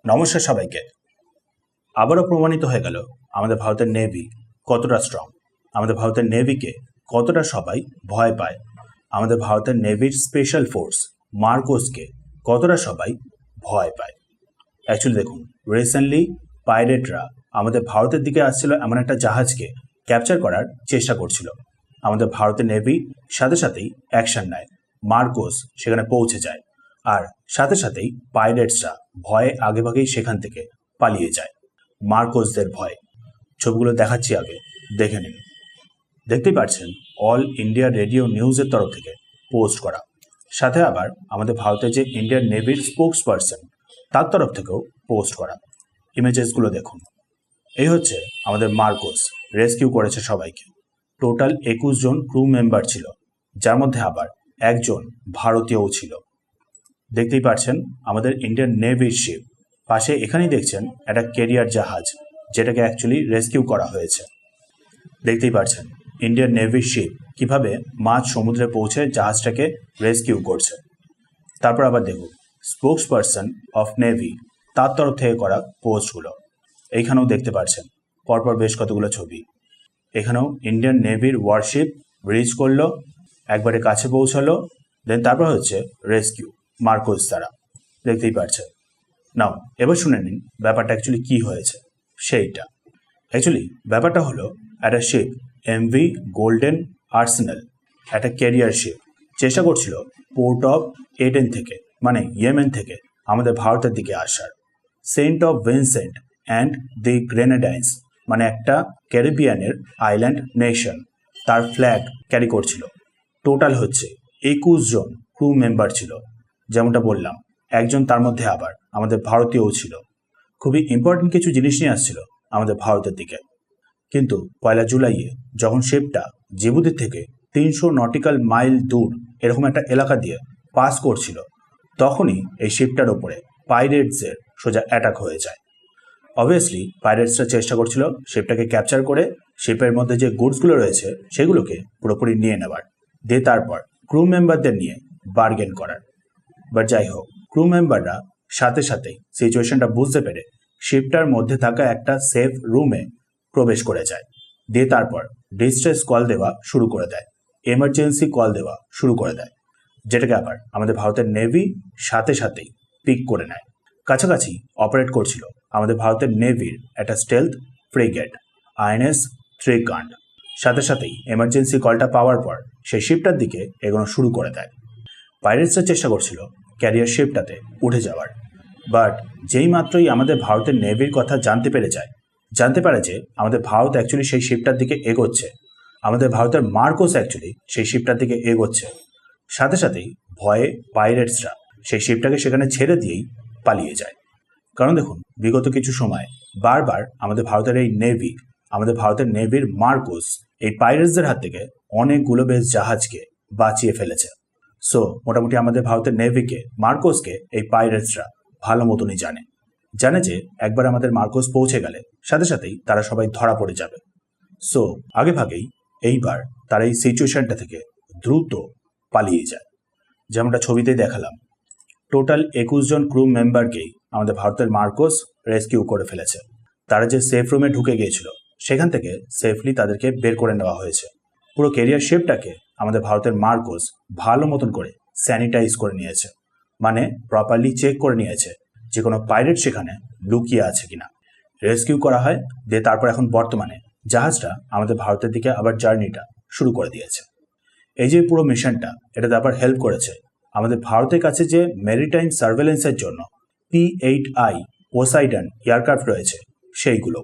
নমস্কার সবাইকে। আবারও প্রমাণিত হয়ে গেল আমাদের ভারতের নেভি কতটা স্ট্রং, আমাদের ভারতের নেভিকে কতটা সবাই ভয় পায়, আমাদের ভারতের নেভির স্পেশাল ফোর্স মার্কোসকে কতটা সবাই ভয় পায়। অ্যাকচুয়ালি দেখুন, রিসেন্টলি পাইরেটরা আমাদের ভারতের দিকে আসছিল এমন একটা জাহাজকে ক্যাপচার করার চেষ্টা করছিল। আমাদের ভারতের নেভি সাথে সাথেই অ্যাকশন নেয়, মার্কোস সেখানে পৌঁছে যায়, আর সাথে সাথেই পাইরেটসরা ভয়ে আগেভাগেই সেখান থেকে পালিয়ে যায় মার্কোসদের ভয়ে। ছবিগুলো দেখাচ্ছি, আগে দেখে নিন। দেখতেই পাচ্ছেন অল ইন্ডিয়া রেডিও নিউজের তরফ থেকে পোস্ট করা, সাথে আবার আমাদের ভারতের যে ইন্ডিয়ান নেভির স্পোক্স পারসন তার তরফ থেকেও পোস্ট করা। ইমেজেসগুলো দেখুন। এই হচ্ছে আমাদের মার্কোস রেস্কিউ করেছে সবাইকে। টোটাল 21 জন ক্রু মেম্বার ছিল, যার মধ্যে আবার একজন ভারতীয়ও ছিল। দেখতেই পাচ্ছেন আমাদের ইন্ডিয়ান নেভির শিপ, পাশে এখানেই দেখছেন একটা ক্যারিয়ার জাহাজ যেটাকে অ্যাকচুয়ালি রেস্কিউ করা হয়েছে। দেখতেই পাচ্ছেন ইন্ডিয়ান নেভির শিপ কিভাবে মাঝ সমুদ্রে পৌঁছে জাহাজটাকে রেস্কিউ করছে। তারপর আবার দেখুন স্পোক্স পারসন অফ নেভি তার তরফ থেকে করা পোস্টগুলো। এইখানেও দেখতে পাচ্ছেন পরপর বেশ কতগুলো ছবি। এখানেও ইন্ডিয়ান নেভির ওয়ারশিপ ব্রিজ করলো, একবারে কাছে পৌঁছালো, দেন তারপর হচ্ছে রেস্কিউ মার্কোস দ্বারা। দেখতেই পাচ্ছেন। নাও এবার শুনে নিন ব্যাপারটা অ্যাকচুয়ালি কী হয়েছে সেইটা। অ্যাকচুয়ালি ব্যাপারটা হলো, একটা শিপ এমভি গোল্ডেন আর্সেনাল, একটা ক্যারিয়ার শিপ চেষ্টা করছিল পোর্ট অফ এডেন থেকে, মানে ইয়েমেন থেকে আমাদের ভারতের দিকে আসার। Saint of Vincent and the Grenadines, মানে একটা ক্যারিবিয়ানের আইল্যান্ড নেশন, তার ফ্ল্যাগ ক্যারি করছিল। টোটাল হচ্ছে 21 জন ক্রু মেম্বার ছিল। যেমনটা বললাম, একজন তার মধ্যে আবার আমাদের ভারতীয়ও ছিল। খুবই ইম্পর্টেন্ট কিছু জিনিস নিয়ে আসছিল আমাদের ভারতের দিকে। কিন্তু 1 জুলাইয়ে যখন শিপটা জিবুতি থেকে 300 নটিক্যাল মাইল দূর এরকম একটা এলাকা দিয়ে পাস করছিল, তখনই এই শিপটার ওপরে পাইরেটসের সোজা অ্যাটাক হয়ে যায়। অবভিয়াসলি পাইরেটসরা চেষ্টা করছিল শিপটাকে ক্যাপচার করে শিপের মধ্যে যে গুডসগুলো রয়েছে সেগুলোকে পুরোপুরি নিয়ে নেওয়ার, দিয়ে তারপর ক্রু মেম্বারদের নিয়ে বার্গেন করার। বাট যাই হোক, ক্রু মেম্বাররা সাথে সাথেই সিচুয়েশনটা বুঝতে পেরে শিপটার মধ্যে থাকা একটা সেফ রুমে প্রবেশ করে যায়, দিয়ে তারপর ডিস্ট্রেস কল দেওয়া শুরু করে দেয়, এমার্জেন্সি কল দেওয়া শুরু করে দেয়, যেটাকে আবার আমাদের ভারতের নেভি সাথে সাথেই পিক করে নেয়। কাছাকাছি অপারেট করছিল আমাদের ভারতের নেভির একটা স্টেলথ ফ্রিগেট আইএনএস ত্রিকান্ড। সাথে সাথেই এমার্জেন্সি কলটা পাওয়ার পর সেই শিপটার দিকে এগোনো শুরু করে দেয়। পাইরেটসরা চেষ্টা করছিল ক্যারিয়ার শিপটাতে উঠে যাওয়ার, বাট যেই মাত্রই আমাদের ভারতের নেভির কথা জানতে পারে যে আমাদের ভারত অ্যাকচুয়ালি সেই শিপটার দিকে এগোচ্ছে, আমাদের ভারতের মার্কোস অ্যাকচুয়ালি সেই শিপটার দিকে এগোচ্ছে, সাথে সাথেই ভয়ে পাইরেটসরা সেই শিপটাকে সেখানে ছেড়ে দিয়েই পালিয়ে যায়। কারণ দেখুন, বিগত কিছু সময় বারবার আমাদের ভারতের নেভির মার্কোস এই পাইরেটসদের হাত থেকে অনেকগুলো বেশ জাহাজকে বাঁচিয়ে ফেলেছে। সো মোটামুটি আমাদের ভারতের নেভিকে, মার্কোসকে এই পাইরেটসরা ভালো মতনই জানে যে একবার আমাদের মার্কোস পৌঁছে গেলে সাথে সাথেই তারা সবাই ধরা পড়ে যাবে। সো আগে ভাগেই এইবার তারা এই সিচুয়েশনটা থেকে দ্রুত পালিয়ে যায়। যেমনটা ছবিতেই দেখালাম, টোটাল 21 জন ক্রু মেম্বারকেই আমাদের ভারতের মার্কোস রেস্কিউ করে ফেলেছে। তারা যে সেফ রুমে ঢুকে গিয়েছিল সেখান থেকে সেফলি তাদেরকে বের করে নেওয়া হয়েছে। পুরো ক্যারিয়ার শিপটাকে আমাদের ভারতের মার্কোস ভালো মতন করে স্যানিটাইজ করে নিয়েছে, মানে প্রপারলি চেক করে নিয়েছে যে কোনো পাইরেট সেখানে লুকিয়ে আছে কিনা। রেস্কিউ করা হয়, দিয়ে তারপর এখন বর্তমানে জাহাজটা আমাদের ভারতের দিকে আবার জার্নিটা শুরু করে দিয়েছে। এই যে পুরো মিশনটা, এটাতে আবার হেল্প করেছে আমাদের ভারতের কাছে যে মেরিটাইম সার্ভেলেন্সের জন্য P-8I পোসাইডন এয়ারক্রাফট রয়েছে সেইগুলো।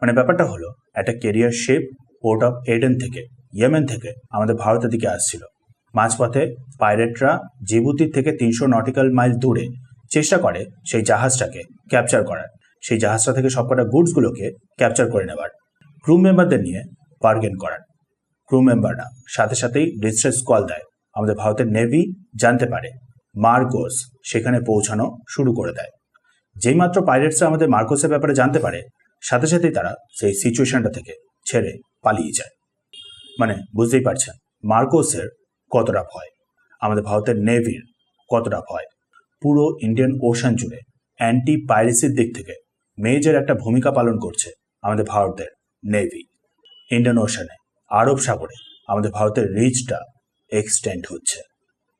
মানে ব্যাপারটা হলো, একটা carrier ship port of Aden থেকে, ইয়েমেন থেকে আমাদের ভারতের দিকে আসছিল। মাঝপথে পাইরেটরা জিবুতির থেকে 300 নটিক্যাল মাইল দূরে চেষ্টা করে সেই জাহাজটাকে ক্যাপচার করার, সেই জাহাজটা থেকে সবকটা গুডসগুলোকে ক্যাপচার করে নেওয়ার, ক্রু মেম্বারদের নিয়ে বার্গেন করার। ক্রু মেম্বাররা সাথে সাথেই ডিস্ট্রেস কল দেয়, আমাদের ভারতের নেভি জানতে পারে, মার্কোস সেখানে পৌঁছানো শুরু করে দেয়। যেই মাত্র পাইরেটসরা আমাদের মার্কোসের ব্যাপারে জানতে পারে, সাথে সাথেই তারা সেই সিচুয়েশনটা থেকে ছেড়ে পালিয়ে যায়। মানে বুঝতেই পারছেন মার্কোসের কতটা ভয়, আমাদের ভারতের নেভির কতটা ভয়। পুরো ইন্ডিয়ান ওশান জুড়ে অ্যান্টি পাইরেসির দিক থেকে মেজর একটা ভূমিকা পালন করছে আমাদের ভারতের নেভি। ইন্ডিয়ান ওশানে, আরব সাগরে আমাদের ভারতের রিচটা এক্সটেন্ড হচ্ছে।